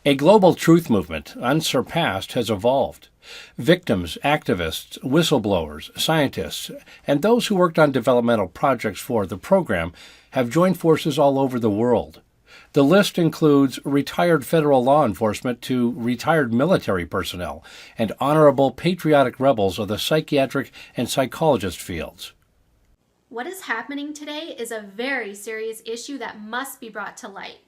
A global truth movement, unsurpassed, has evolved. Victims, activists, whistleblowers, scientists, and those who worked on developmental projects for the program have joined forces all over the world. The list includes retired federal law enforcement to retired military personnel and honorable patriotic rebels of the psychiatric and psychologist fields. What is happening today is a very serious issue that must be brought to light.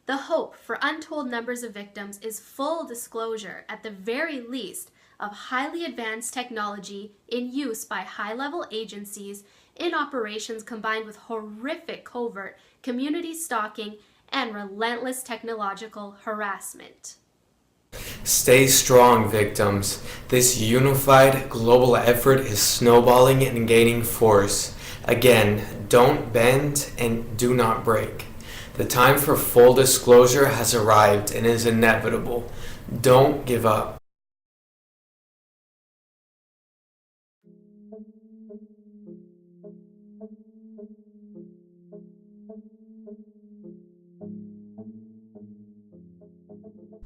The hope for untold numbers of victims is full disclosure, at the very least, of highly advanced technology in use by high-level agencies in operations combined with horrific covert community stalking and relentless technological harassment. Stay strong, victims. This unified global effort is snowballing and gaining force. Again, don't bend and do not break. The time for full disclosure has arrived and is inevitable. Don't give up.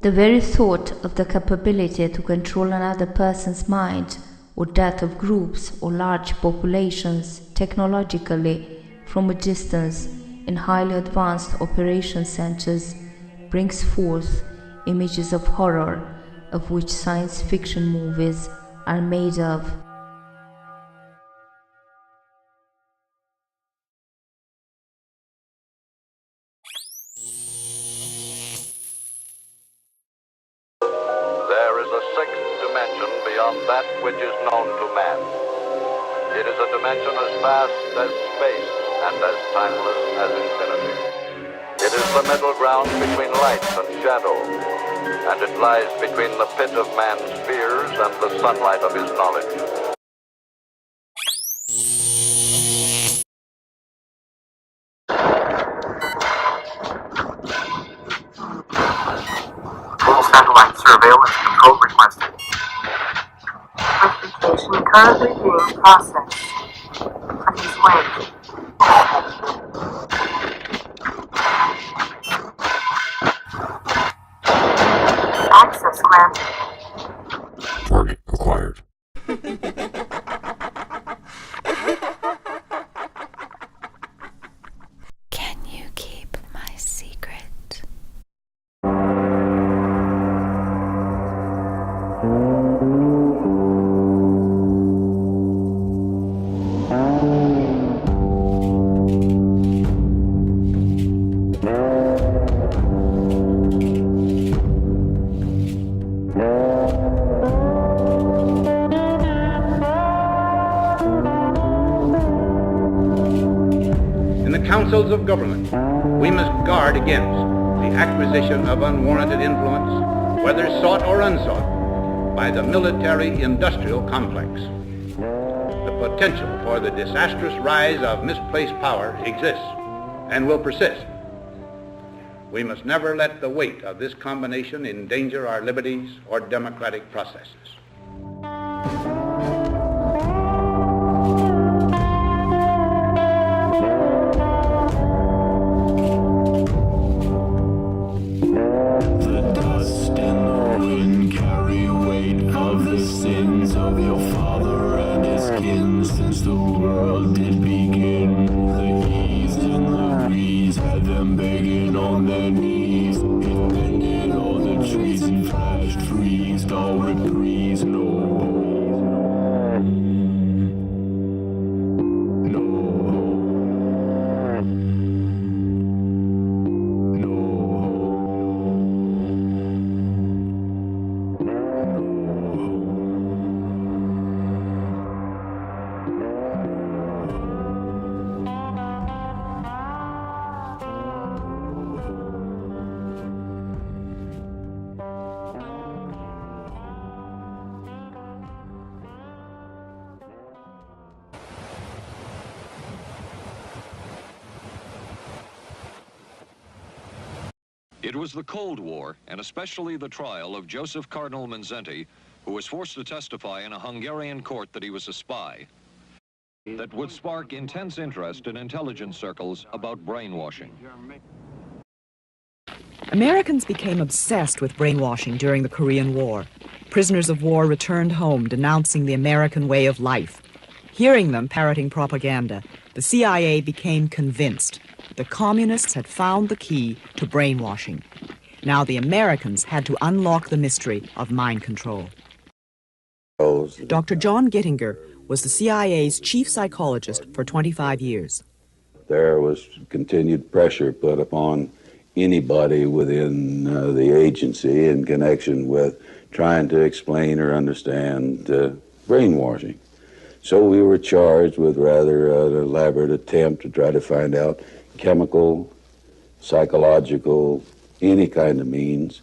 The very thought of the capability to control another person's mind, or that of groups or large populations technologically from a distance in highly advanced operation centers, brings forth images of horror of which science fiction movies are made of. There is a sixth dimension beyond that which is known to man. It is a dimension as vast as space and as timeless as infinity. It is the middle ground between light and shadow, and it lies between the pit of man's fears and the sunlight of his knowledge. Full satellite surveillance control requested. Verification currently being processed. Please wait. Access granted. Target acquired. Can you keep my secret? Councils of government, we must guard against the acquisition of unwarranted influence, whether sought or unsought, by the military-industrial complex. The potential for the disastrous rise of misplaced power exists and will persist. We must never let the weight of this combination endanger our liberties or democratic processes. It was the Cold War, and especially the trial of Joseph Cardinal Mindszenty, who was forced to testify in a Hungarian court that he was a spy, that would spark intense interest in intelligence circles about brainwashing. Americans became obsessed with brainwashing during the Korean War. Prisoners of war returned home denouncing the American way of life. Hearing them parroting propaganda, the CIA became convinced the communists had found the key to brainwashing. Now the Americans had to unlock the mystery of mind control. Dr. John Gittinger was the CIA's chief psychologist for 25 years. There was continued pressure put upon anybody within the agency in connection with trying to explain or understand brainwashing. So we were charged with rather an elaborate attempt to try to find out chemical, psychological, any kind of means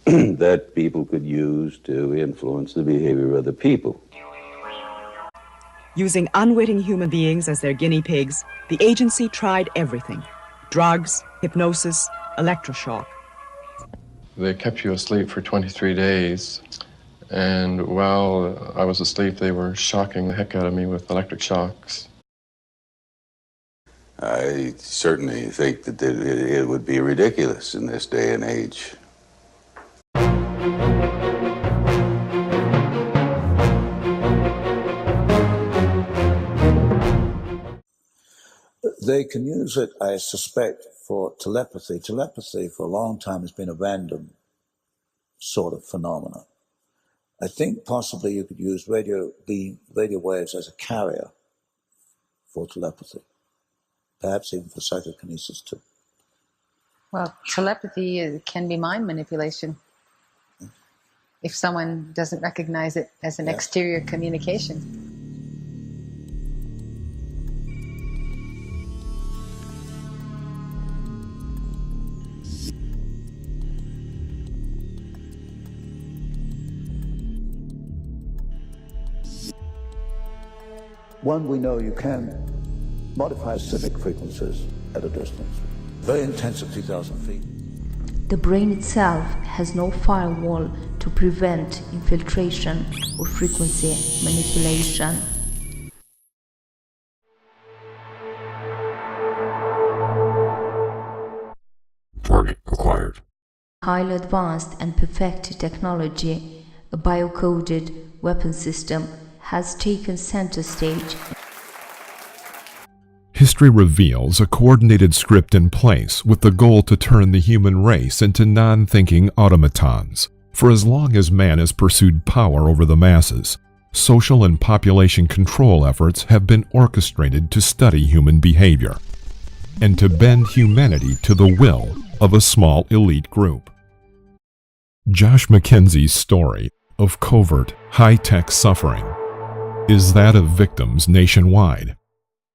that people could use to influence the behavior of the people. Using unwitting human beings as their guinea pigs, the agency tried everything: drugs, hypnosis, electroshock. They kept you asleep for 23 days, and while I was asleep, they were shocking the heck out of me with electric shocks. I certainly think that it would be ridiculous in this day and age. They can use it, I suspect, for telepathy. Telepathy for a long time has been a random sort of phenomena. I think possibly you could use radio waves as a carrier for telepathy, perhaps even for psychokinesis too. Well, telepathy can be mind manipulation if someone doesn't recognize it as an exterior communication. One, we know you can modify specific frequencies at a distance, very intense at 3,000 feet. The brain itself has no firewall to prevent infiltration or frequency manipulation. Target acquired. Highly advanced and perfected technology, a biocoded weapon system, has taken center stage. History reveals a coordinated script in place with the goal to turn the human race into non-thinking automatons. For as long as man has pursued power over the masses, social and population control efforts have been orchestrated to study human behavior and to bend humanity to the will of a small elite group. Josh McKenzie's story of covert, high-tech suffering is that of victims nationwide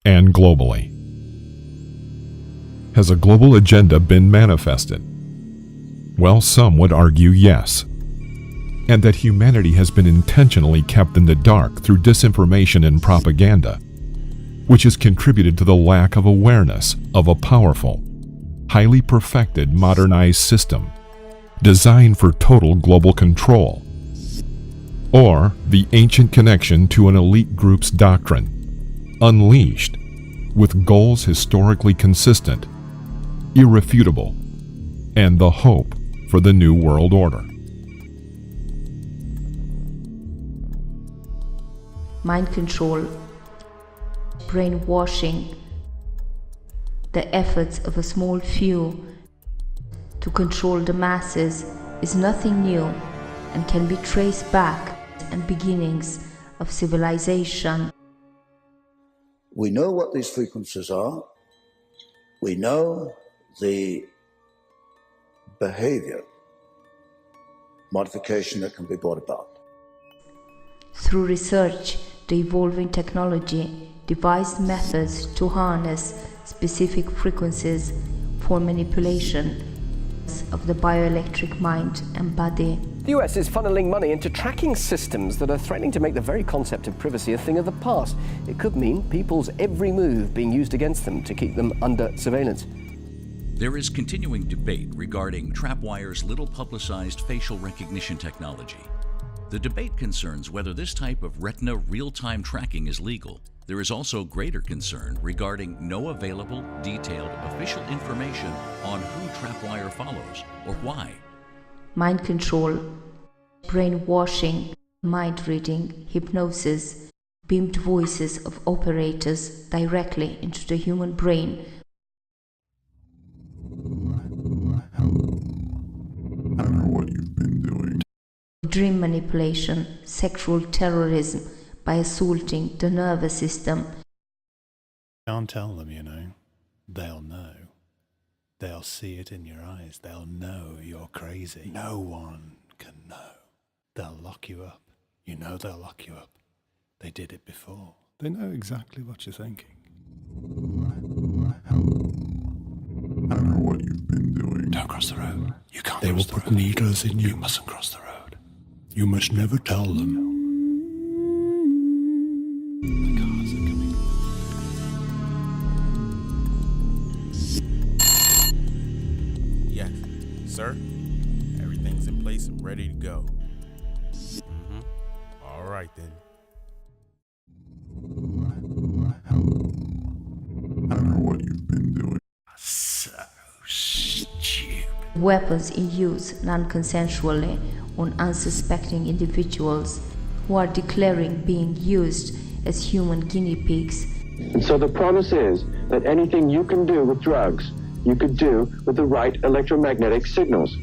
and globally. Has a global agenda been manifested? Well, some would argue yes, and that humanity has been intentionally kept in the dark through disinformation and propaganda, which has contributed to the lack of awareness of a powerful, highly perfected modernized system designed for total global control, or the ancient connection to an elite group's doctrine, unleashed with goals historically consistent, irrefutable, and the hope for the New World Order. Mind control, brainwashing, the efforts of a small few to control the masses is nothing new and can be traced back and beginnings of civilization. We know what these frequencies are. We know the behavior modification that can be brought about. Through research, the evolving technology devised methods to harness specific frequencies for manipulation of the bioelectric mind and body. The US is funneling money into tracking systems that are threatening to make the very concept of privacy a thing of the past. It could mean people's every move being used against them to keep them under surveillance. There is continuing debate regarding Trapwire's little-publicized facial recognition technology. The debate concerns whether this type of retina real-time tracking is legal There is also greater concern regarding no available, detailed, official information on who Trapwire follows or why. Mind control, brainwashing, mind reading, hypnosis, beamed voices of operators directly into the human brain. I don't know what you've been doing. Dream manipulation, sexual terrorism by assaulting the nervous system. Can't tell them, you know. They'll know. They'll see it in your eyes. They'll know you're crazy. No one can know. They'll lock you up. You know they'll lock you up. They did it before. They know exactly what you're thinking. I don't know what you've been doing. Don't cross the road. You can't. They will put needles in you. You mustn't cross the road. You must never tell them. The cars are coming. Yes, sir. Everything's in place and ready to go. All right then. I don't know what you've been doing. So stupid. Weapons in use non-consensually on unsuspecting individuals who are declaring being used as human guinea pigs. And so the promise is that anything you can do with drugs, you could do with the right electromagnetic signals.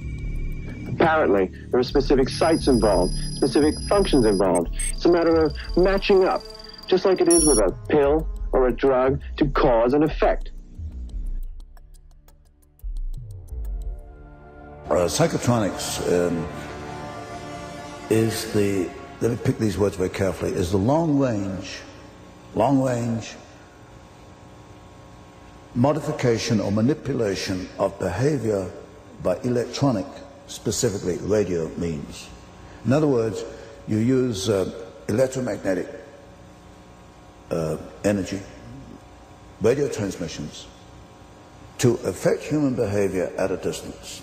Apparently, there are specific sites involved, specific functions involved. It's a matter of matching up, just like it is with a pill or a drug, to cause and effect. Psychotronics is the, let me pick these words very carefully, is the long range modification or manipulation of behavior by electronic, specifically radio means. In other words, you use electromagnetic energy, radio transmissions, to affect human behavior at a distance.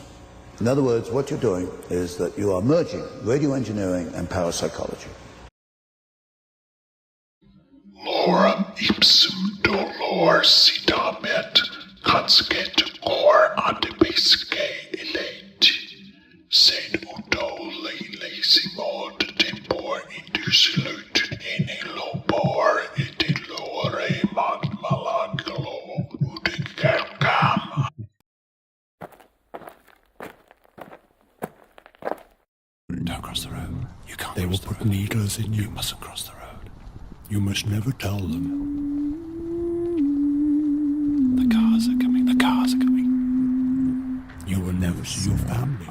In other words, what you're doing is that you are merging radio engineering and parapsychology. Lorem ipsum dolor sit consget cor adebisque elate, sed udo lesimod tempor indusilut in elobor et lore mag malaglo udicercam. Don't cross the road. You can't. They will put needles in you. You mustn't cross the road. You must never tell them. The cars are coming. The cars are coming. You will never see your family.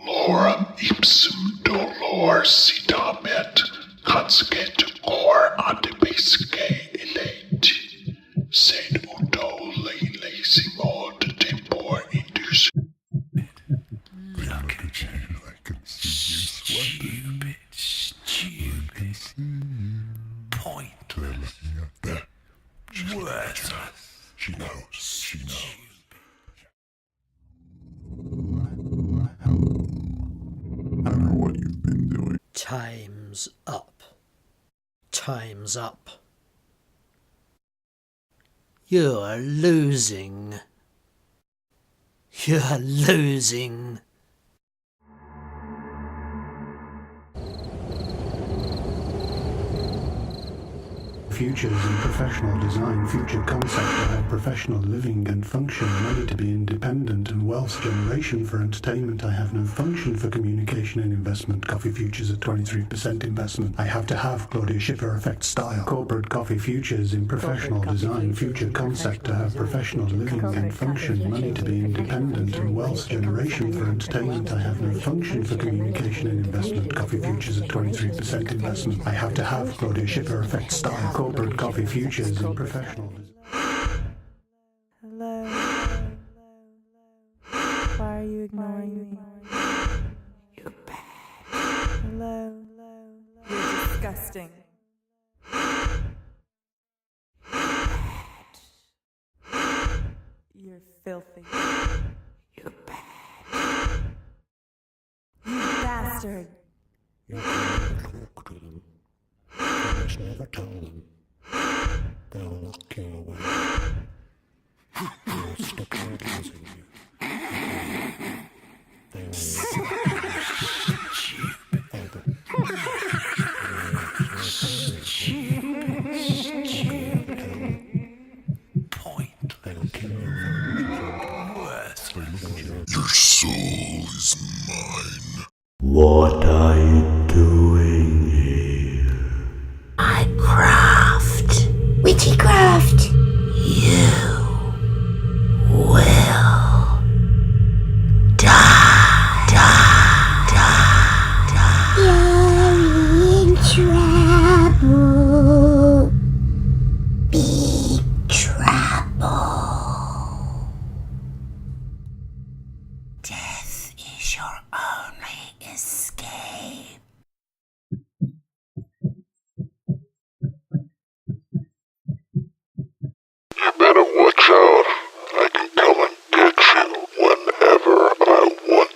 Lorem ipsum dolor sit consget cor adebisque elate, sed udo lesimod tempor indus. Look at you. I can see you Stupid. Pointless. Worthless. She knows. She knows. I don't know what you've been doing. Time's up. Time's up. You're losing. You're losing. Futures in professional design, future concept to have professional living and function, money to be independent and wealth generation for entertainment. I have no function for communication and investment. Coffee futures at 23% investment. I have to have Claudia Schiffer effect style. Corporate coffee futures in professional design, future concept to have professional living and function, money to be independent and wealth generation for entertainment. I have no function for communication and investment. Coffee futures at 23% investment. I have to have Claudia Schiffer effect style. Corporate coffee futures and professional. Hello. Why are you ignoring me? You're bad. Hello. You're disgusting. filthy. You bad. You bastard. You're going to talk to them. You must never tell them. They'll lock you away. They'll stick their claws in you. They will Your soul is mine. What are you doing here? I craft. Witty craft. You will die. You're in trouble. Big trouble. Death is your only escape. You better watch out. I can come and get you whenever I want.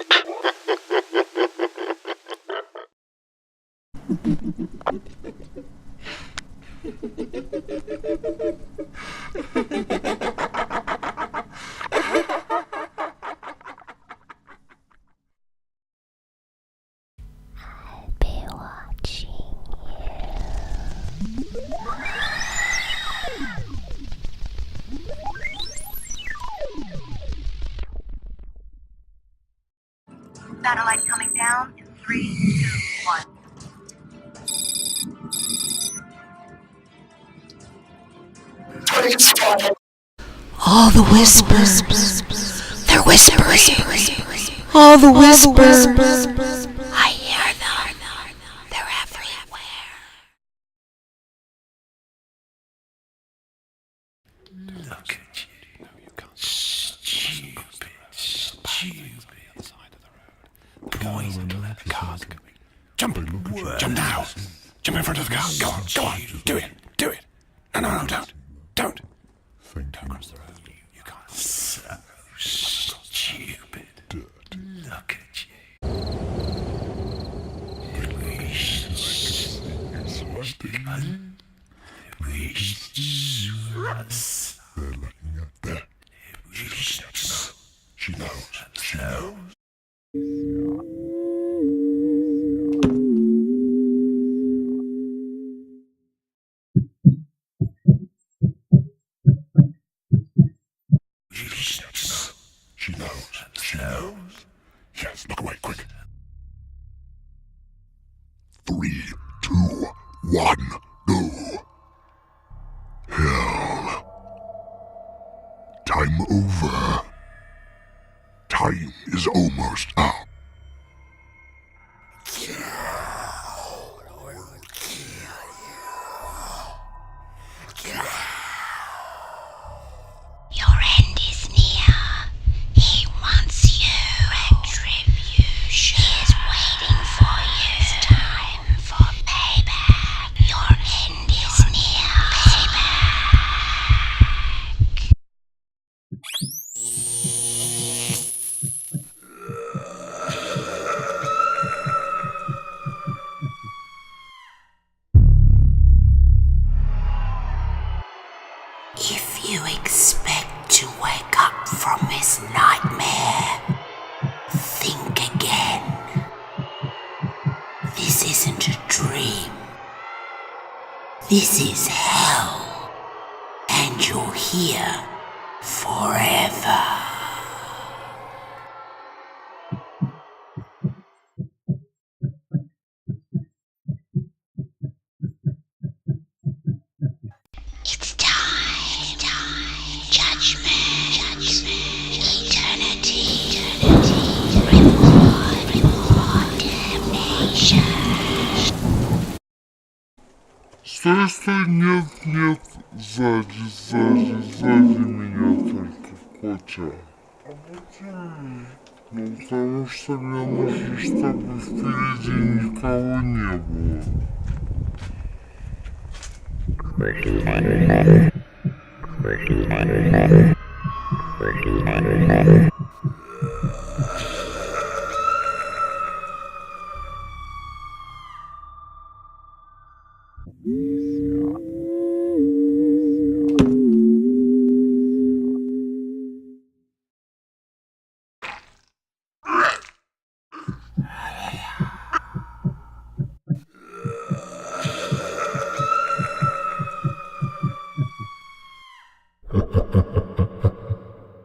I'll be watching you. Satellite coming down in 3, 2, 1. All the whispers. They're whispers. All the whispers. I hear them. They're everywhere. Look at you. No, you can't. Stupid. Poison the cars coming. Jump now. Jump in front of the car. Go on. Do it. No, don't. Don't cross the road. You can't. So stupid. Look at you. They're looking at that. She knows. She knows. Yes, look away, quick. 3, 2, 1, go. Hell. Time over. Time is almost up. Your end is near. He wants you. Retribution. He is waiting for you. It's time for payback. Your end is near. If you expect to wake up from this nightmare, think again. This isn't a dream. This is hell. And you're here forever. It's time. Judgment. Eternity. Reward. Damnation. Стой, нет, сзади меня только Котя. А почему? Ну, потому что мне нужно, чтобы впереди никого не было.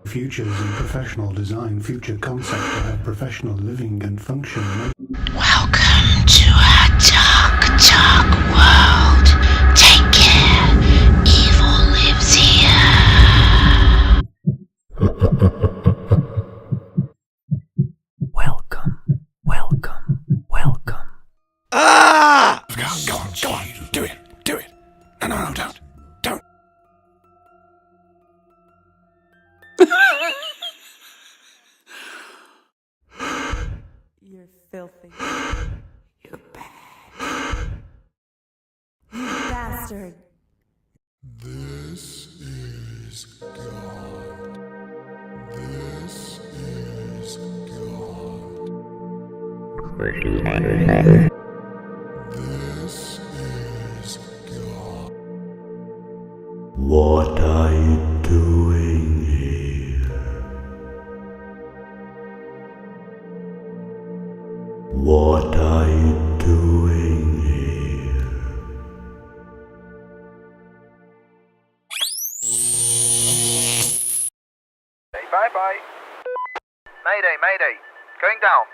Futures in professional design, future concept to have professional living and function. Welcome to our dark, dark world. Take care, evil lives here. Welcome, welcome, welcome. Ah! Go on, do it. No, don't. You're filthy. You're bad. You bastard. This is God. This is God. This is God. What are you doing here? What are you doing here? Bye-bye. Mayday, mayday. Going down.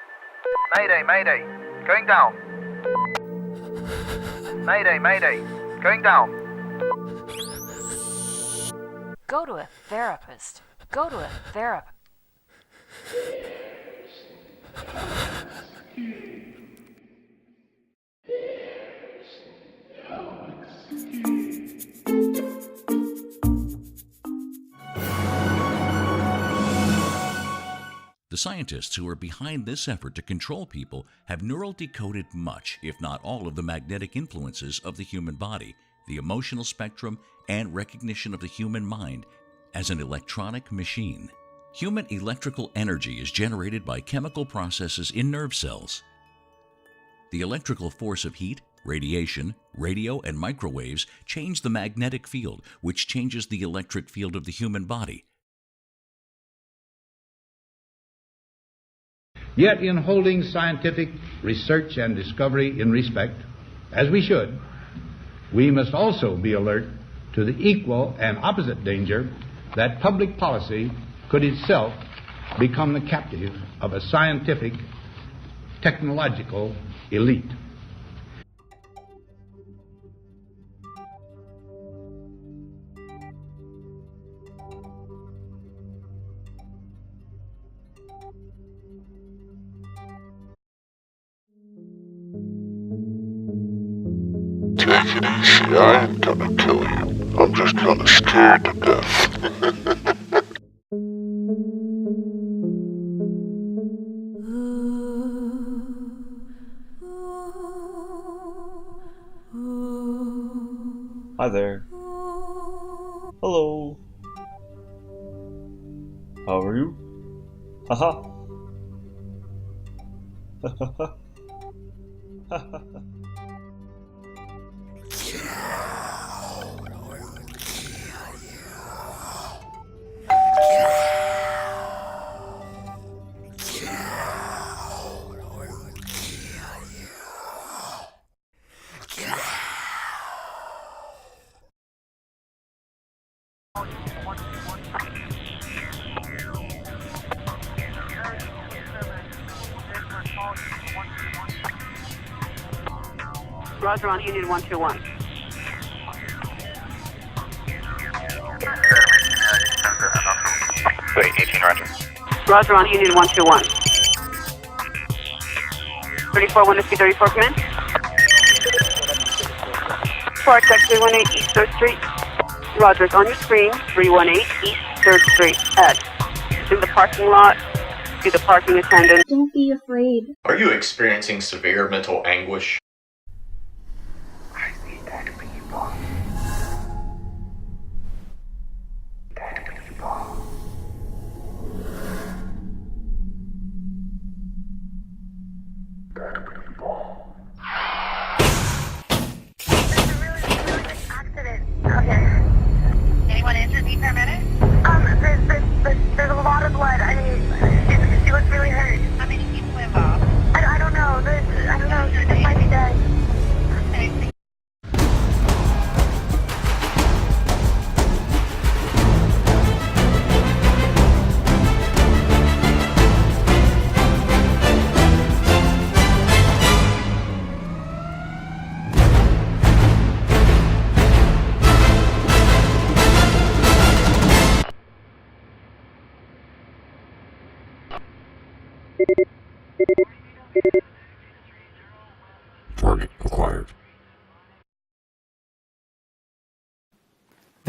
Mayday, mayday. Going down. Mayday, mayday. Going down. Go to a therapist. Go to a therapist. The scientists who are behind this effort to control people have neural decoded much, if not all, of the magnetic influences of the human body, the emotional spectrum, and recognition of the human mind as an electronic machine. Human electrical energy is generated by chemical processes in nerve cells. The electrical force of heat, radiation, radio, and microwaves change the magnetic field, which changes the electric field of the human body. Yet in holding scientific research and discovery in respect, as we should, we must also be alert to the equal and opposite danger that public policy could itself become the captive of a scientific, technological elite. Take it easy, I ain't gonna kill you. I'm just gonna scare you to death. Hi there. Hello. How are you? Haha. Roger on Union 121. Wait, 18, Roger. Roger on Union 121. 34 1 34 command. Far Tech 318 East 3rd Street. Roger, it's on your screen. 318 East 3rd Street. Ed. It's in the parking lot. See the parking attendant. Don't be afraid. Are you experiencing severe mental anguish? I see dead people. Dead people. Dead people.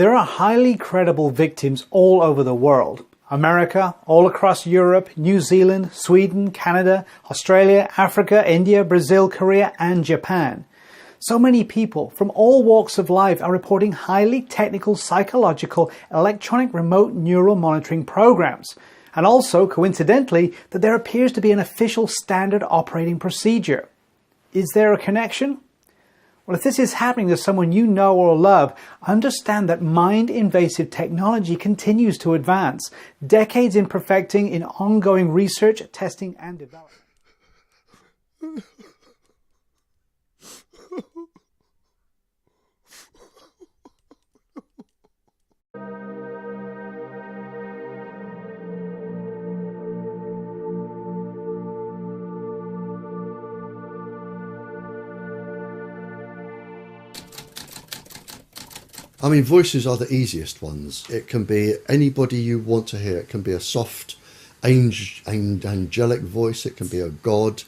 There are highly credible victims all over the world. America, all across Europe, New Zealand, Sweden, Canada, Australia, Africa, India, Brazil, Korea, and Japan. So many people from all walks of life are reporting highly technical psychological electronic remote neural monitoring programs. And also, coincidentally, that there appears to be an official standard operating procedure. Is there a connection? Well, if this is happening to someone you know or love, understand that mind-invasive technology continues to advance, decades in perfecting in ongoing research, testing, and development. I mean, voices are the easiest ones. It can be anybody you want to hear. It can be a soft, angelic voice. It can be a god.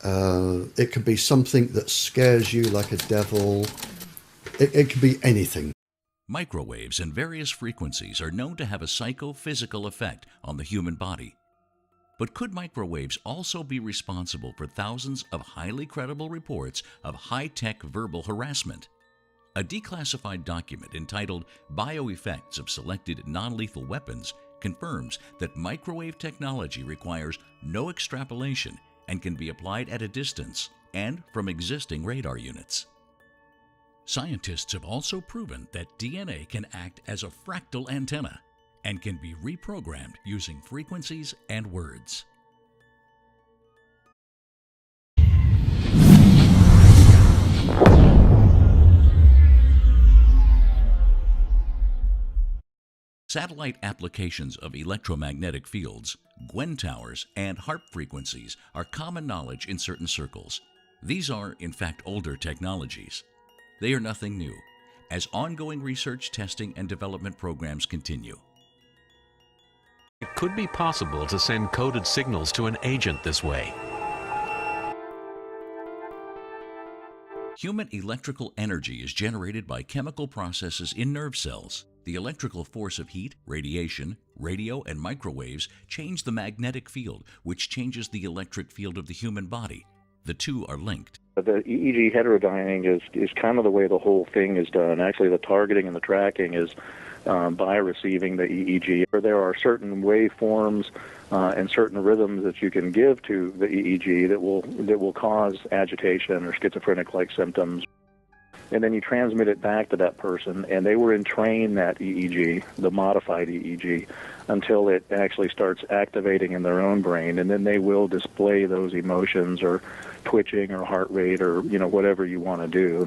It can be something that scares you like a devil. It can be anything. Microwaves and various frequencies are known to have a psychophysical effect on the human body. But could microwaves also be responsible for thousands of highly credible reports of high-tech verbal harassment? A declassified document entitled Bioeffects of Selected Non-Lethal Weapons confirms that microwave technology requires no extrapolation and can be applied at a distance and from existing radar units. Scientists have also proven that DNA can act as a fractal antenna and can be reprogrammed using frequencies and words. Satellite applications of electromagnetic fields, Gwen towers, and HARP frequencies are common knowledge in certain circles. These are, in fact, older technologies. They are nothing new, as ongoing research, testing, and development programs continue. It could be possible to send coded signals to an agent this way. Human electrical energy is generated by chemical processes in nerve cells. The electrical force of heat, radiation, radio, and microwaves change the magnetic field, which changes the electric field of the human body. The two are linked. The EEG heterodyning is kind of the way the whole thing is done. Actually, the targeting and the tracking is by receiving the EEG. There are certain waveforms and certain rhythms that you can give to the EEG that will cause agitation or schizophrenic-like symptoms. And then you transmit it back to that person, and they will entrain that EEG, the modified EEG, until it actually starts activating in their own brain, and then they will display those emotions or twitching or heart rate or whatever you want to do.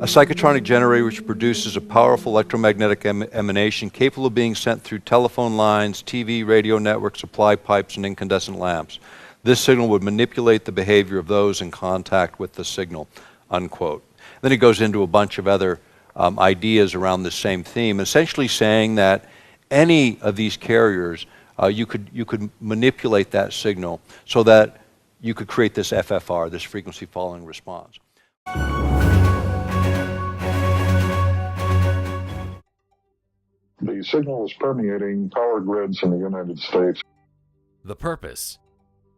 A psychotronic generator which produces a powerful electromagnetic emanation capable of being sent through telephone lines, TV, radio networks, supply pipes, and incandescent lamps. This signal would manipulate the behavior of those in contact with the signal. Unquote. Then he goes into a bunch of other ideas around the same theme, essentially saying that any of these carriers, you could manipulate that signal so that you could create this FFR, this frequency following response. The signal is permeating power grids in the United States. The purpose,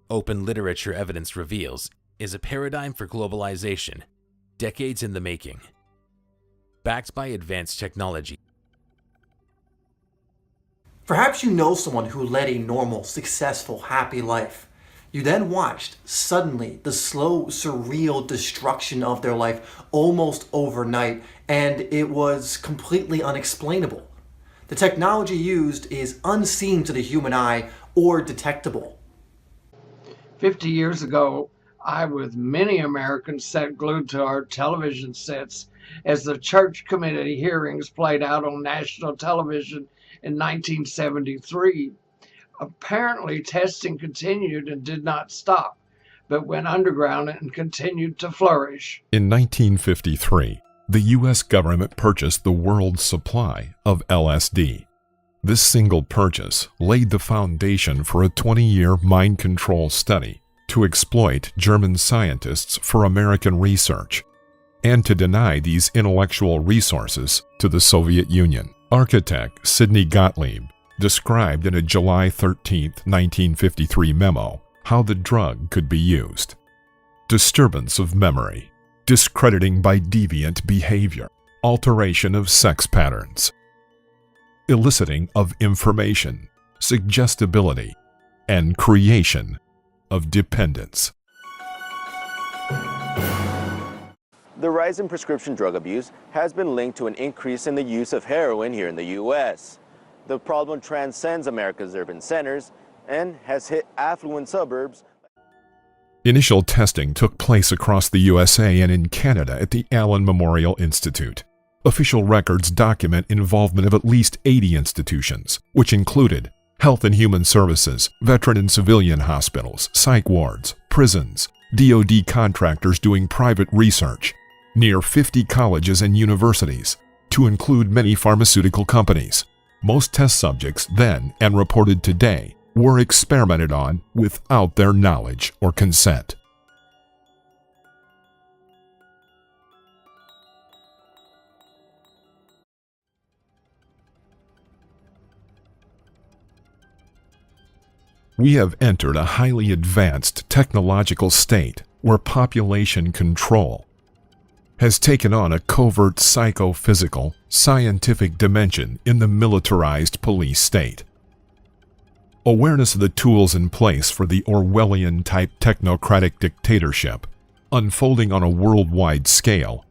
open literature evidence reveals, is a paradigm for globalization, decades in the making. Backed by advanced technology. Perhaps you know someone who led a normal, successful, happy life. You then watched, suddenly, the slow, surreal destruction of their life almost overnight, and it was completely unexplainable. The technology used is unseen to the human eye or detectable. 50 years ago, I, with many Americans, sat glued to our television sets as the church committee hearings played out on national television in 1973. Apparently, testing continued and did not stop, but went underground and continued to flourish. In 1953, the U.S. government purchased the world's supply of LSD. This single purchase laid the foundation for a 20-year mind control study to exploit German scientists for American research. and to deny these intellectual resources to the Soviet Union. Architect Sidney Gottlieb described in a July 13, 1953 memo how the drug could be used. Disturbance of memory, discrediting by deviant behavior, alteration of sex patterns, eliciting of information, suggestibility, and creation of dependence. The rise in prescription drug abuse has been linked to an increase in the use of heroin here in the U.S. The problem transcends America's urban centers and has hit affluent suburbs. Initial testing took place across the USA and in Canada at the Allen Memorial Institute. Official records document involvement of at least 80 institutions, which included Health and Human Services, veteran and civilian hospitals, psych wards, prisons, DoD contractors doing private research, near 50 colleges and universities, to include many pharmaceutical companies. Most test subjects then and reported today were experimented on without their knowledge or consent. We have entered a highly advanced technological state where population control has taken on a covert psychophysical, scientific dimension in the militarized police state. Awareness of the tools in place for the Orwellian-type technocratic dictatorship, unfolding on a worldwide scale,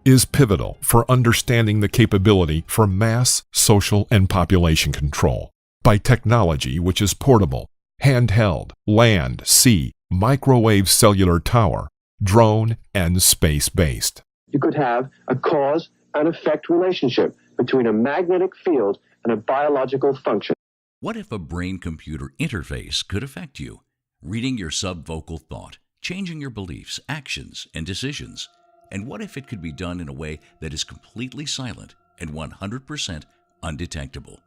is pivotal for understanding the capability for mass, social, and population control by technology which is portable, handheld, land, sea, microwave cellular tower, drone, and space-based. You could have a cause and effect relationship between a magnetic field and a biological function. What if a brain-computer interface could affect you, reading your subvocal thought, changing your beliefs, actions, and decisions? And what if it could be done in a way that is completely silent and 100% undetectable?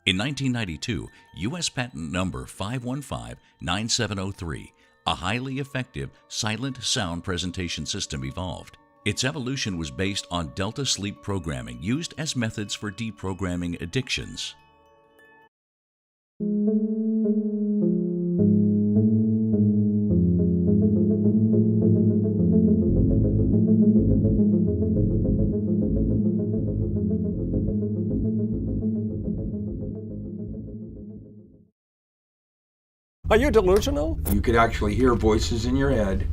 In 1992, U.S. patent number 5159703, a highly effective silent sound presentation system evolved. Its evolution was based on delta sleep programming used as methods for deprogramming addictions. Are you delusional? You could actually hear voices in your head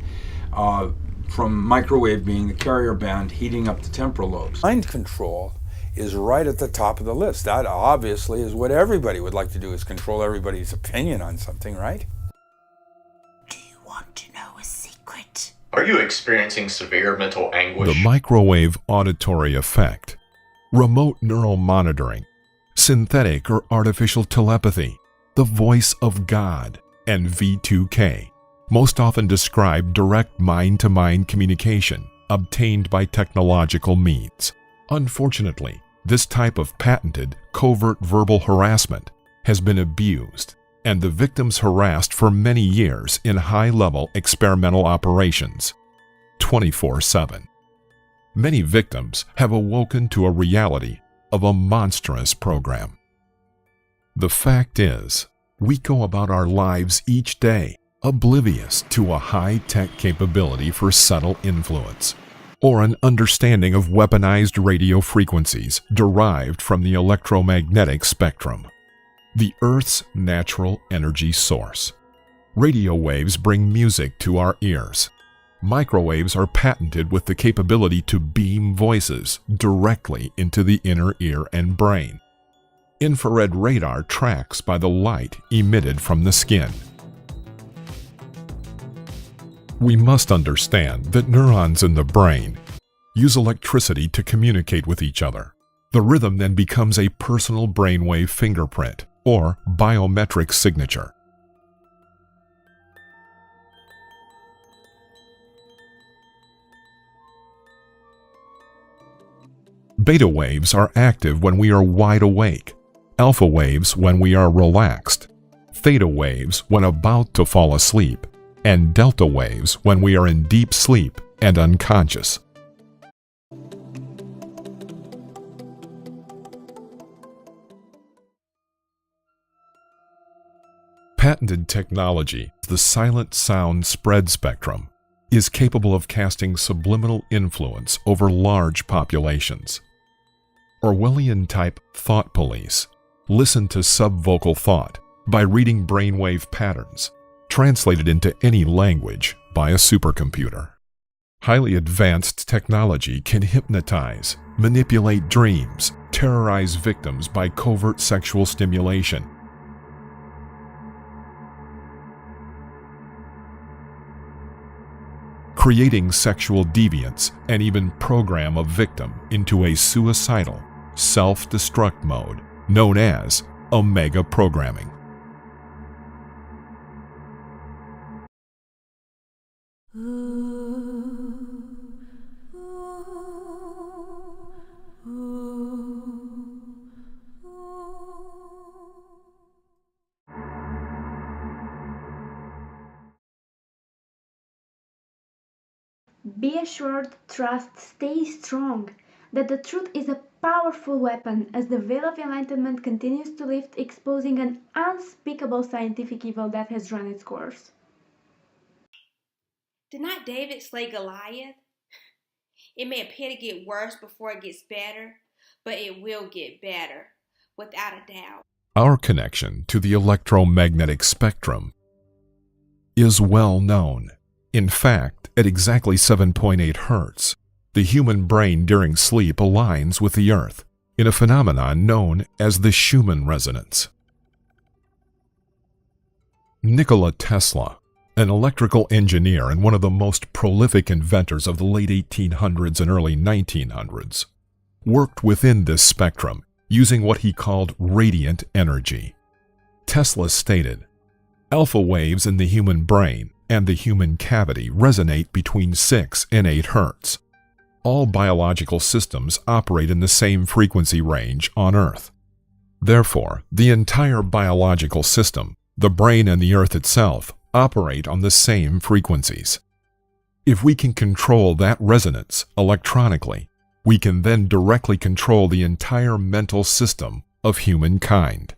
from microwave being the carrier band heating up the temporal lobes. Mind control is right at the top of the list. That obviously is what everybody would like to do, is control everybody's opinion on something, right? Are you experiencing severe mental anguish? The Microwave Auditory Effect, remote neural monitoring, synthetic or artificial telepathy, the voice of God, and V2K, most often describe direct mind-to-mind communication obtained by technological means. Unfortunately, this type of patented, covert verbal harassment has been abused, and the victims harassed for many years in high-level experimental operations, 24/7. Many victims have awoken to a reality of a monstrous program. The fact is, we go about our lives each day oblivious to a high-tech capability for subtle influence, or an understanding of weaponized radio frequencies derived from the electromagnetic spectrum, the Earth's natural energy source. Radio waves bring music to our ears. Microwaves are patented with the capability to beam voices directly into the inner ear and brain. Infrared radar tracks by the light emitted from the skin. We must understand that neurons in the brain use electricity to communicate with each other. The rhythm then becomes a personal brainwave fingerprint, or biometric signature. Beta waves are active when we are wide awake, alpha waves when we are relaxed, theta waves when about to fall asleep, and delta waves when we are in deep sleep and unconscious. patented technology, the silent sound spread spectrum, is capable of casting subliminal influence over large populations. Orwellian-type thought police listen to subvocal thought by reading brainwave patterns, translated into any language by a supercomputer. Highly advanced technology can hypnotize, manipulate dreams, terrorize victims by covert sexual stimulation, creating sexual deviance, and even program a victim into a suicidal, self-destruct mode known as omega programming. Be assured, trust, stay strong, that the truth is a powerful weapon as the veil of enlightenment continues to lift, exposing an unspeakable scientific evil that has run its course. Did not David slay Goliath? It may appear to get worse before it gets better, but it will get better, without a doubt. Our connection to the electromagnetic spectrum is well known. In fact, at exactly 7.8 Hz, the human brain during sleep aligns with the Earth in a phenomenon known as the Schumann resonance. Nikola Tesla, an electrical engineer and one of the most prolific inventors of the late 1800s and early 1900s, worked within this spectrum using what he called radiant energy. Tesla stated, "Alpha waves in the human brain and the human cavity resonate between 6 and 8 Hz. All biological systems operate in the same frequency range on Earth. Therefore, the entire biological system, the brain and the Earth itself, operate on the same frequencies. If we can control that resonance electronically, we can then directly control the entire mental system of humankind."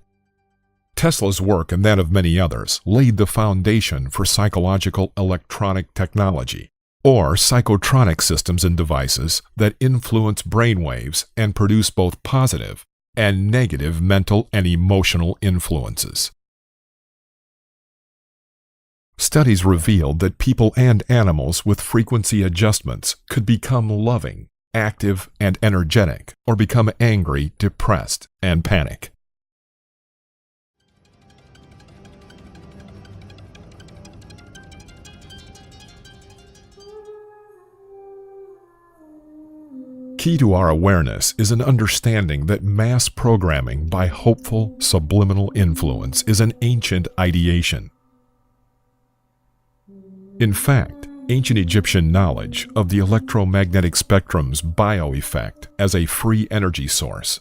Tesla's work and that of many others laid the foundation for psychological electronic technology, or psychotronic systems and devices that influence brainwaves and produce both positive and negative mental and emotional influences. Studies revealed that people and animals with frequency adjustments could become loving, active, and energetic, or become angry, depressed, and panic. Key to our awareness is an understanding that mass programming by hopeful, subliminal influence is an ancient ideation. In fact, ancient Egyptian knowledge of the electromagnetic spectrum's bioeffect as a free energy source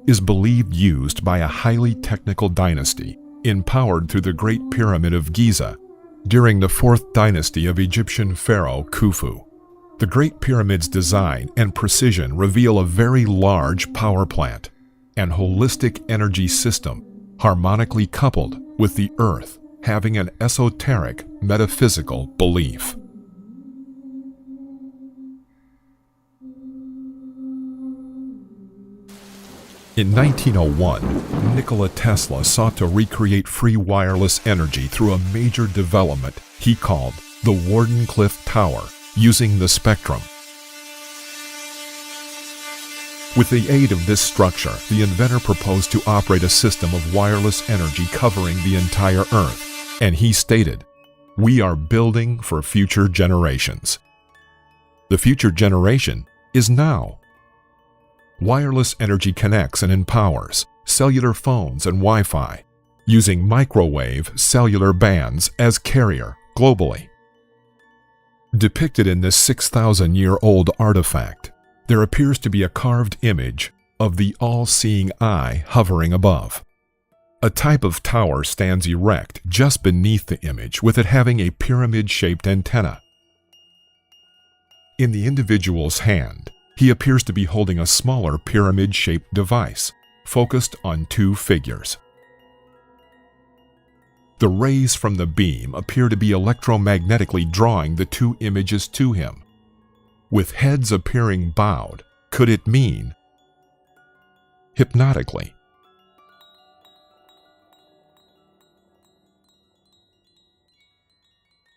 is believed used by a highly technical dynasty empowered through the Great Pyramid of Giza during the 4th dynasty of Egyptian pharaoh Khufu. The Great Pyramid's design and precision reveal a very large power plant and holistic energy system harmonically coupled with the Earth having an esoteric metaphysical belief. In 1901, Nikola Tesla sought to recreate free wireless energy through a major development he called the Wardenclyffe Tower, using the spectrum. With the aid of this structure, the inventor proposed to operate a system of wireless energy covering the entire Earth, and he stated, "We are building for future generations." The future generation is now. Wireless energy connects and empowers cellular phones and Wi-Fi, using microwave cellular bands as carrier globally. Depicted in this 6,000-year-old artifact, there appears to be a carved image of the all-seeing eye hovering above. A type of tower stands erect just beneath the image, with it having a pyramid-shaped antenna. In the individual's hand, he appears to be holding a smaller pyramid-shaped device, focused on 2 figures. The rays from the beam appear to be electromagnetically drawing the two images to him. With heads appearing bowed, could it mean hypnotically?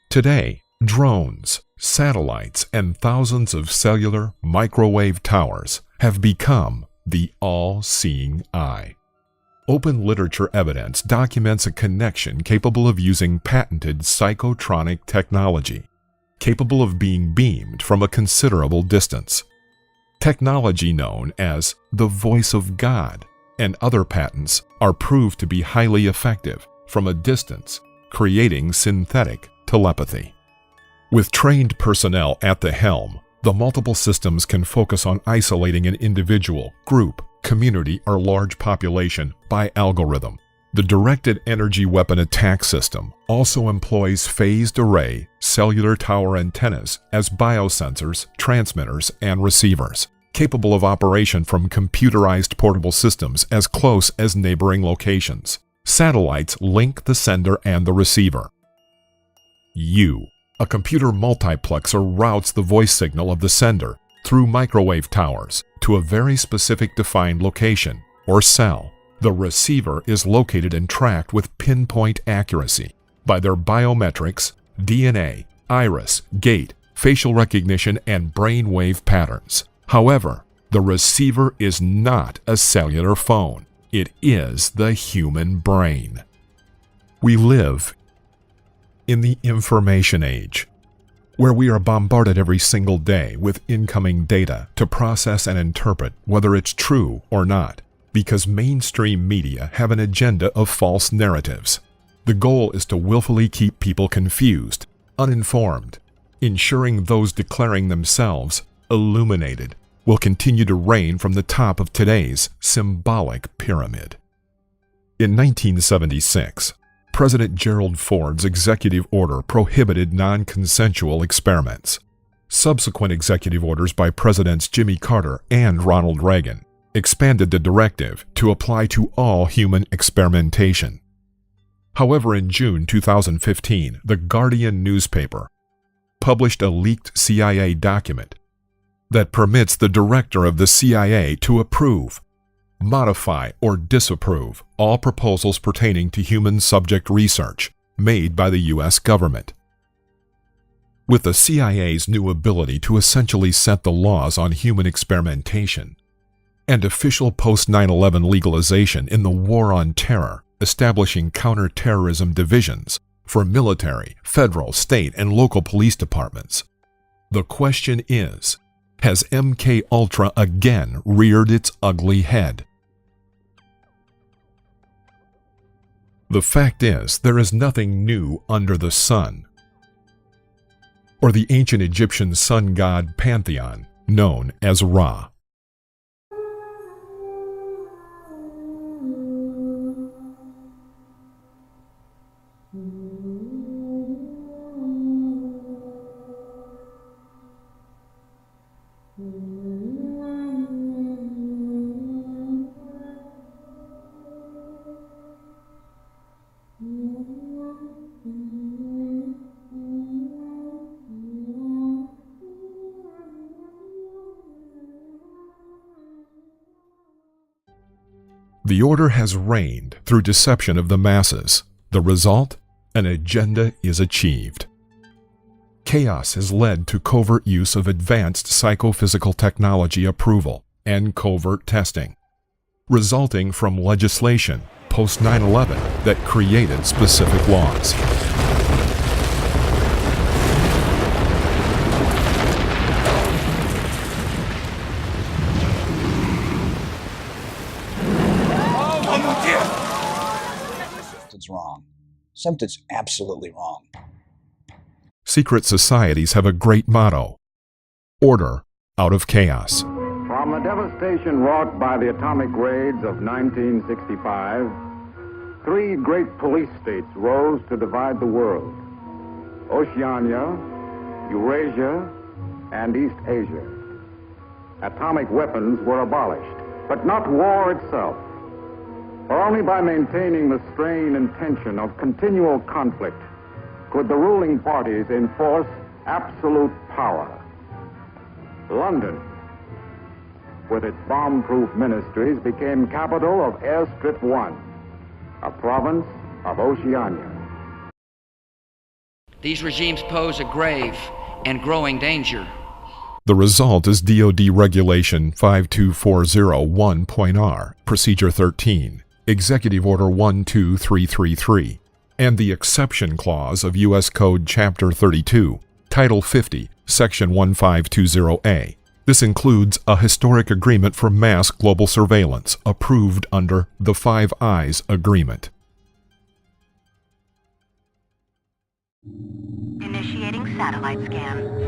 Today, drones, satellites, and thousands of cellular microwave towers have become the all-seeing eye. Open literature evidence documents a connection capable of using patented psychotronic technology, capable of being beamed from a considerable distance. Technology known as the voice of God and other patents are proved to be highly effective from a distance, creating synthetic telepathy. With trained personnel at the helm, the multiple systems can focus on isolating an individual, group, community, or large population by algorithm. The Directed Energy Weapon Attack System also employs phased array cellular tower antennas as biosensors, transmitters, and receivers, capable of operation from computerized portable systems as close as neighboring locations. Satellites link the sender and the receiver. A computer multiplexer routes the voice signal of the sender through microwave towers to a very specific defined location, or cell. The receiver is located and tracked with pinpoint accuracy by their biometrics, DNA, iris, gait, facial recognition, and brainwave patterns. However, the receiver is not a cellular phone. It is the human brain. We live in the information age, where we are bombarded every single day with incoming data to process and interpret whether it's true or not, because mainstream media have an agenda of false narratives. The goal is to willfully keep people confused, uninformed, ensuring those declaring themselves illuminated will continue to reign from the top of today's symbolic pyramid. In 1976, President Gerald Ford's executive order prohibited non-consensual experiments. Subsequent executive orders by Presidents Jimmy Carter and Ronald Reagan expanded the directive to apply to all human experimentation. However, in June 2015, The Guardian newspaper published a leaked CIA document that permits the director of the CIA to approve, modify, or disapprove all proposals pertaining to human subject research made by the U.S. government. With the CIA's new ability to essentially set the laws on human experimentation and official post-9/11 legalization in the war on terror, establishing counterterrorism divisions for military, federal, state, and local police departments, the question is, has MK Ultra again reared its ugly head? The fact is, there is nothing new under the sun, or the ancient Egyptian sun god pantheon known as Ra. The order has reigned through deception of the masses. The result? An agenda is achieved. Chaos has led to covert use of advanced psychophysical technology approval and covert testing, resulting from legislation post 9/11 that created specific laws. Something's wrong. Something's absolutely wrong. Secret societies have a great motto: order out of chaos. From the devastation wrought by the atomic raids of 1965, 3 great police states rose to divide the world: Oceania, Eurasia, and East Asia. Atomic weapons were abolished, but not war itself. For only by maintaining the strain and tension of continual conflict could the ruling parties enforce absolute power. London, with its bomb-proof ministries, became capital of Airstrip 1, a province of Oceania. These regimes pose a grave and growing danger. The result is DoD Regulation 52401.R, Procedure 13, Executive Order 12333, and the Exception Clause of U.S. Code Chapter 32, Title 50, Section 1520A. This includes a historic agreement for mass global surveillance approved under the Five Eyes Agreement. Initiating satellite scan.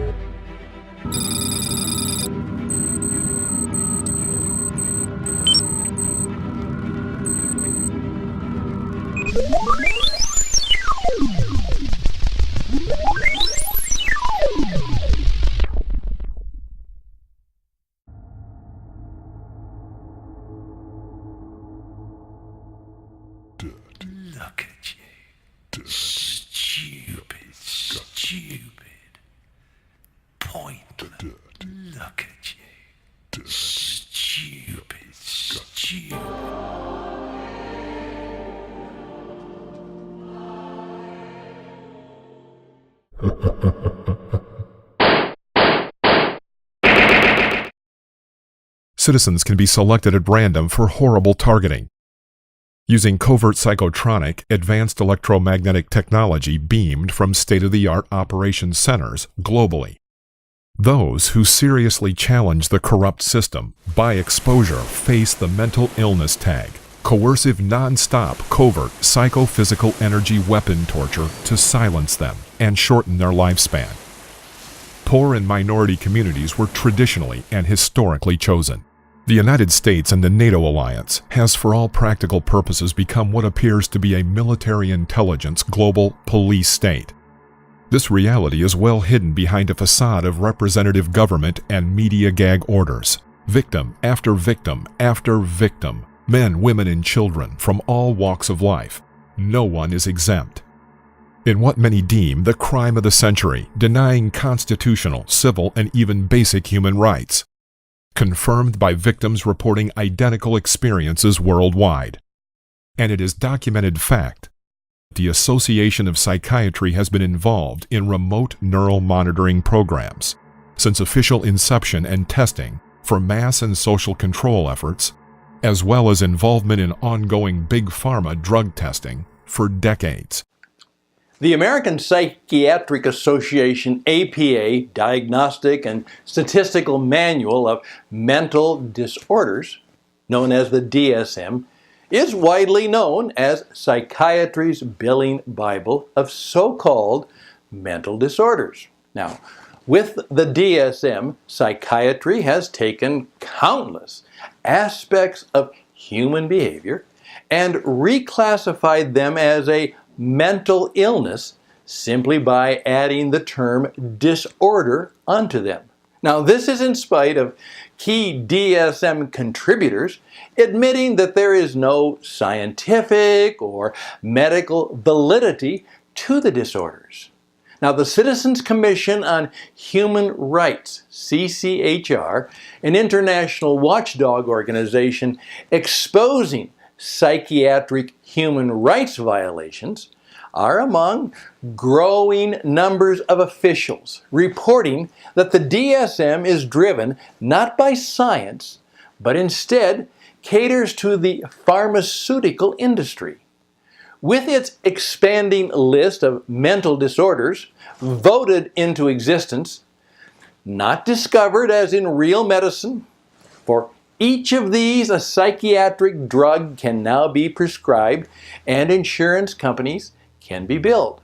Look at you. Stupid. Pointless. Look at you. Stupid. Citizens can be selected at random for horrible targeting. Using covert psychotronic, advanced electromagnetic technology beamed from state-of-the-art operations centers globally. Those who seriously challenge the corrupt system by exposure face the mental illness tag, coercive non-stop covert psychophysical energy weapon torture to silence them and shorten their lifespan. Poor and minority communities were traditionally and historically chosen. The United States and the NATO alliance has for all practical purposes become what appears to be a military intelligence global police state. This reality is well hidden behind a facade of representative government and media gag orders. Victim after victim after victim, men, women, and children from all walks of life. No one is exempt. In what many deem the crime of the century, denying constitutional, civil, and even basic human rights. Confirmed by victims reporting identical experiences worldwide. And it is documented fact. The Association of Psychiatry has been involved in remote neural monitoring programs since official inception and testing for mass and social control efforts, as well as involvement in ongoing big pharma drug testing for decades. The American Psychiatric Association APA Diagnostic and Statistical Manual of Mental Disorders, known as the DSM, is widely known as psychiatry's billing Bible of so-called mental disorders. Now, with the DSM, psychiatry has taken countless aspects of human behavior and reclassified them as a mental illness simply by adding the term disorder onto them. Now, this is in spite of key DSM contributors admitting that there is no scientific or medical validity to the disorders. Now, the Citizens Commission on Human Rights, CCHR, an international watchdog organization exposing psychiatric human rights violations, are among growing numbers of officials reporting that the DSM is driven not by science, but instead caters to the pharmaceutical industry. With its expanding list of mental disorders voted into existence, not discovered as in real medicine, for each of these a psychiatric drug can now be prescribed and insurance companies can be billed.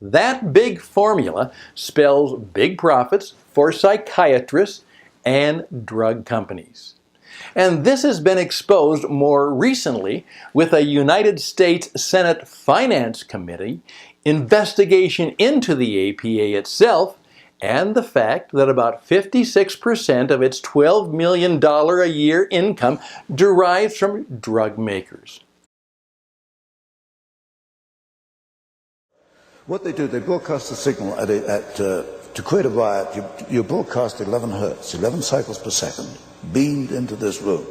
That big formula spells big profits for psychiatrists and drug companies. And this has been exposed more recently with a United States Senate Finance Committee investigation into the APA itself and the fact that about 56% of its $12 million a year income derives from drug makers. What they do, they broadcast the signal to create a riot. You broadcast 11 hertz, 11 cycles per second, beamed into this room.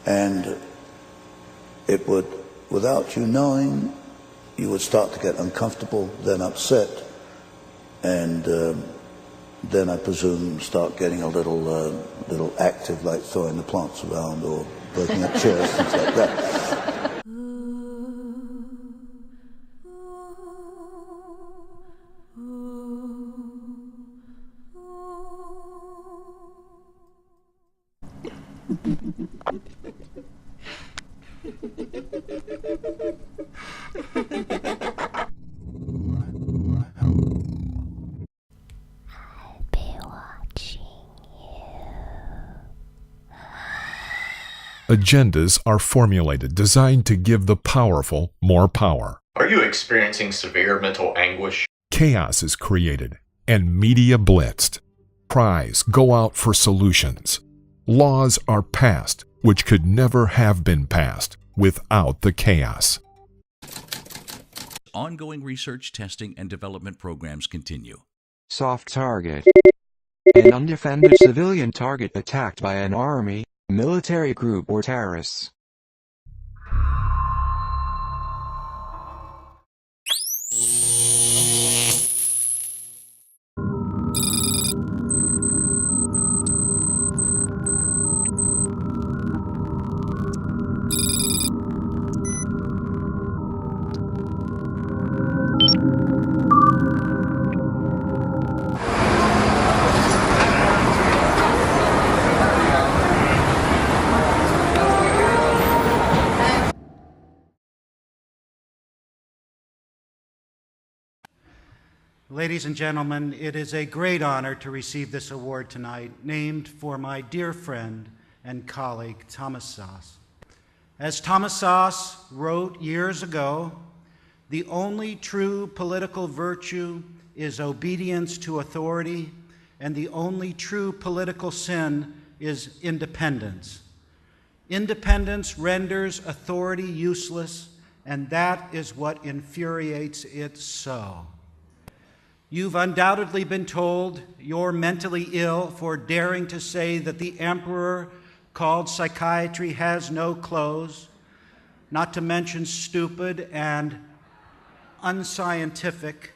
And it would, without you knowing, you would start to get uncomfortable, then upset, and then I presume start getting a little active, like throwing the plants around or breaking up chairs, things like that. Agendas are formulated designed to give the powerful more power. Are you experiencing severe mental anguish? Chaos is created and media blitzed. Cries go out for solutions. Laws are passed which could never have been passed without the chaos. Ongoing research, testing, and development programs continue. Soft target. An undefended civilian target attacked by an army, military group, or terrorists. Ladies and gentlemen, it is a great honor to receive this award tonight, named for my dear friend and colleague, Thomas Szasz. As Thomas Szasz wrote years ago, the only true political virtue is obedience to authority, and the only true political sin is independence. Independence renders authority useless, and that is what infuriates it so. You've undoubtedly been told you're mentally ill for daring to say that the emperor called psychiatry has no clothes, not to mention stupid and unscientific.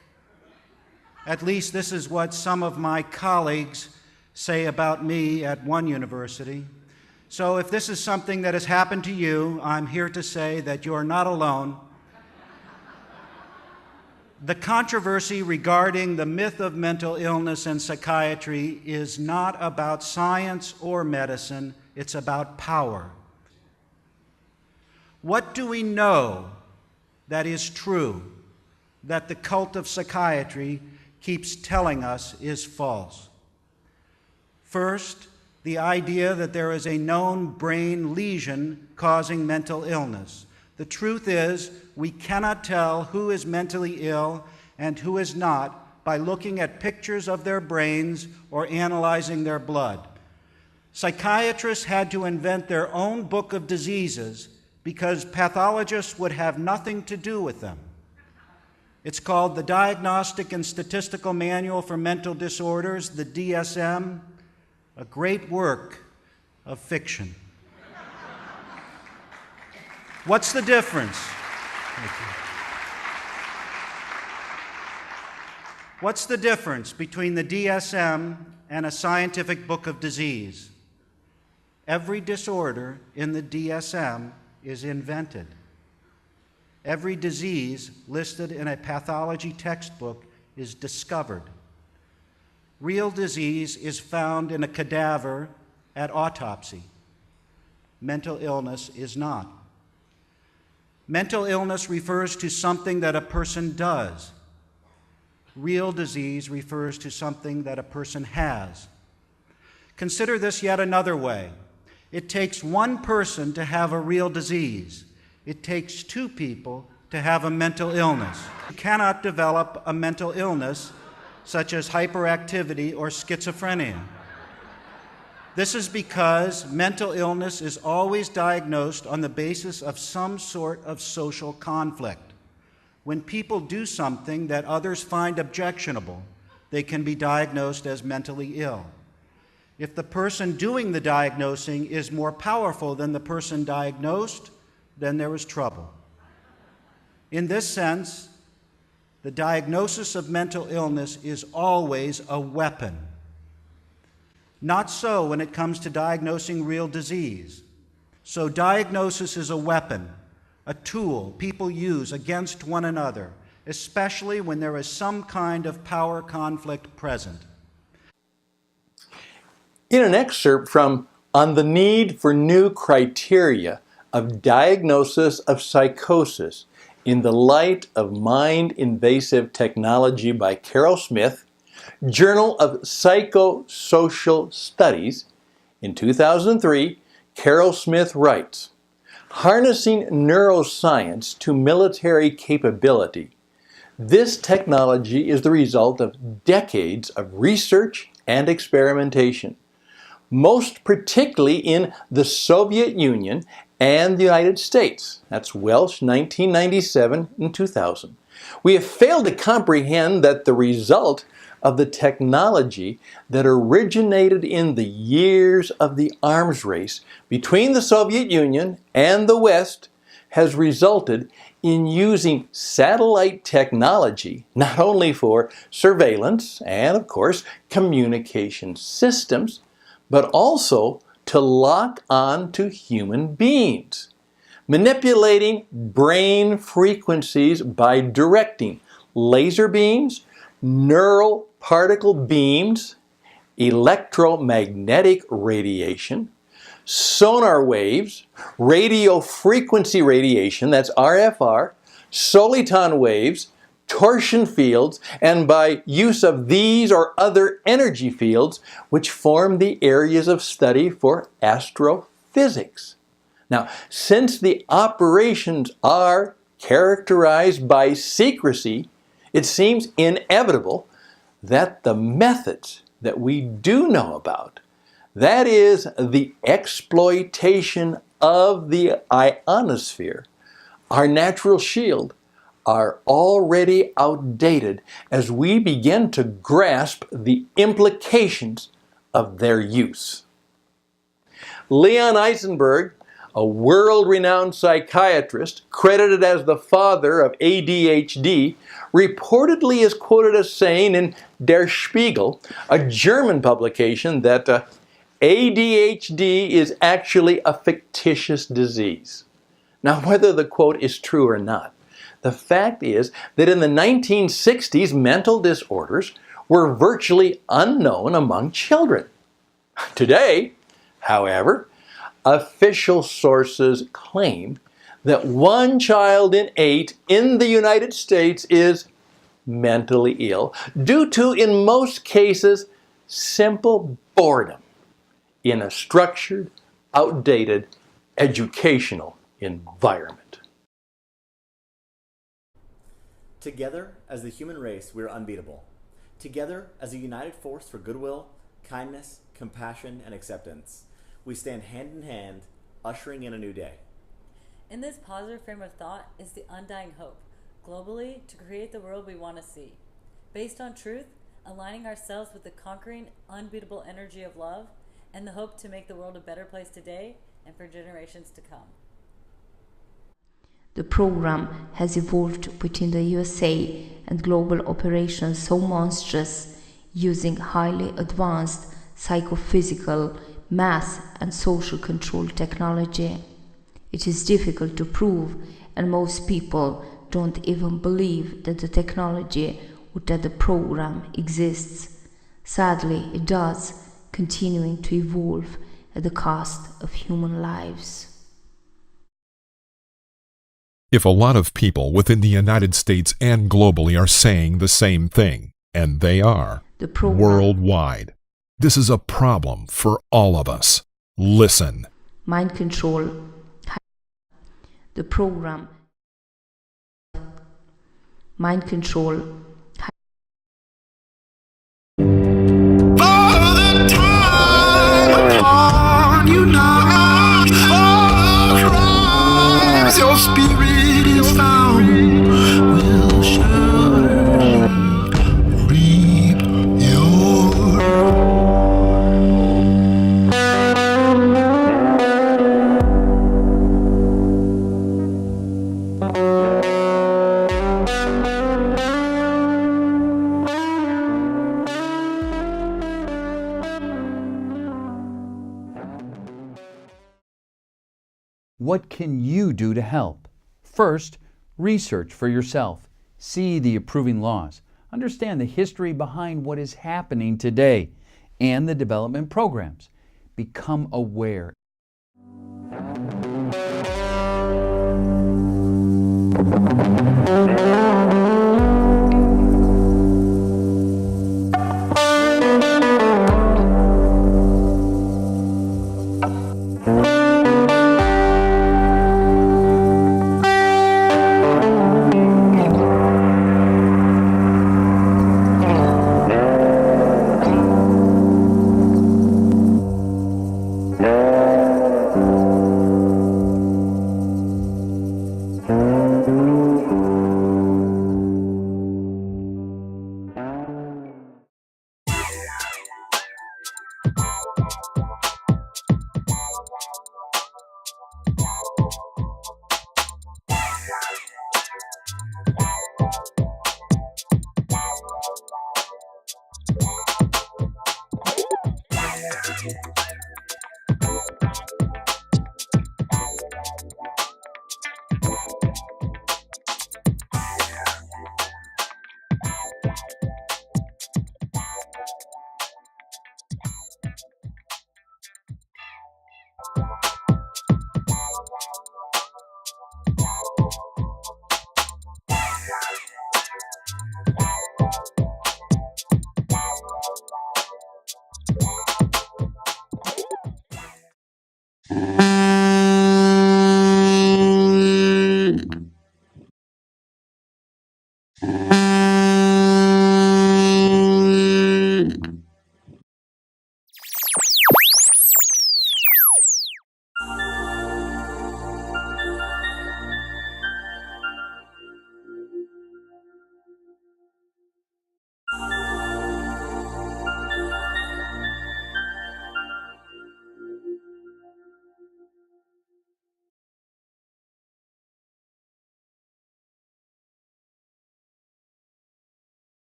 At least this is what some of my colleagues say about me at one university. So if this is something that has happened to you, I'm here to say that you're not alone. The controversy regarding the myth of mental illness and psychiatry is not about science or medicine, it's about power. What do we know that is true, that the cult of psychiatry keeps telling us is false? First, the idea that there is a known brain lesion causing mental illness. The truth is, we cannot tell who is mentally ill and who is not by looking at pictures of their brains or analyzing their blood. Psychiatrists had to invent their own book of diseases because pathologists would have nothing to do with them. It's called the Diagnostic and Statistical Manual for Mental Disorders, the DSM, a great work of fiction. What's the difference? What's the difference between the DSM and a scientific book of disease? Every disorder in the DSM is invented. Every disease listed in a pathology textbook is discovered. Real disease is found in a cadaver at autopsy. Mental illness is not. Mental illness refers to something that a person does. Real disease refers to something that a person has. Consider this yet another way. It takes one person to have a real disease. It takes two people to have a mental illness. You cannot develop a mental illness such as hyperactivity or schizophrenia. This is because mental illness is always diagnosed on the basis of some sort of social conflict. When people do something that others find objectionable, they can be diagnosed as mentally ill. If the person doing the diagnosing is more powerful than the person diagnosed, then there is trouble. In this sense, the diagnosis of mental illness is always a weapon. Not so when it comes to diagnosing real disease. So diagnosis is a weapon, a tool people use against one another, especially when there is some kind of power conflict present. In an excerpt from On the Need for New Criteria of Diagnosis of Psychosis in the Light of Mind-Invasive Technology by Carol Smith, Journal of Psychosocial Studies, in 2003, Carol Smith writes, "Harnessing neuroscience to military capability. This technology is the result of decades of research and experimentation, most particularly in the Soviet Union and the United States." That's Welsh, 1997 and 2000. "We have failed to comprehend that the result of the technology that originated in the years of the arms race between the Soviet Union and the West has resulted in using satellite technology not only for surveillance and, of course, communication systems, but also to lock on to human beings, manipulating brain frequencies by directing laser beams, neural particle beams, electromagnetic radiation, sonar waves, radio frequency radiation, that's RFR, soliton waves, torsion fields, and by use of these or other energy fields which form the areas of study for astrophysics. Now, since the operations are characterized by secrecy, it seems inevitable that the methods that we do know about, that is, the exploitation of the ionosphere, our natural shield, are already outdated as we begin to grasp the implications of their use. Leon Eisenberg, a world-renowned psychiatrist credited as the father of ADHD, reportedly is quoted as saying in Der Spiegel, a German publication, that ADHD is actually a fictitious disease. Now, whether the quote is true or not, the fact is that in the 1960s, mental disorders were virtually unknown among children. Today, however, official sources claim that 1 child in 8 in the United States is mentally ill due to, in most cases, simple boredom in a structured, outdated educational environment. Together, as the human race, we are unbeatable. Together, as a united force for goodwill, kindness, compassion, and acceptance, we stand hand in hand, ushering in a new day. In this positive frame of thought is the undying hope, globally, to create the world we want to see. Based on truth, aligning ourselves with the conquering, unbeatable energy of love, and the hope to make the world a better place today and for generations to come. The program has evolved within the USA and global operations so monstrous, using highly advanced psychophysical, mass and social control technology. It is difficult to prove, and most people don't even believe that the technology or that the program exists. Sadly, it does, continuing to evolve at the cost of human lives. If a lot of people within the United States and globally are saying the same thing, and they are, worldwide, this is a problem for all of us. Listen. Mind control. The program. Mind control What can you do to help? First, research for yourself. See the approving laws. Understand the history behind what is happening today and the development programs. Become aware.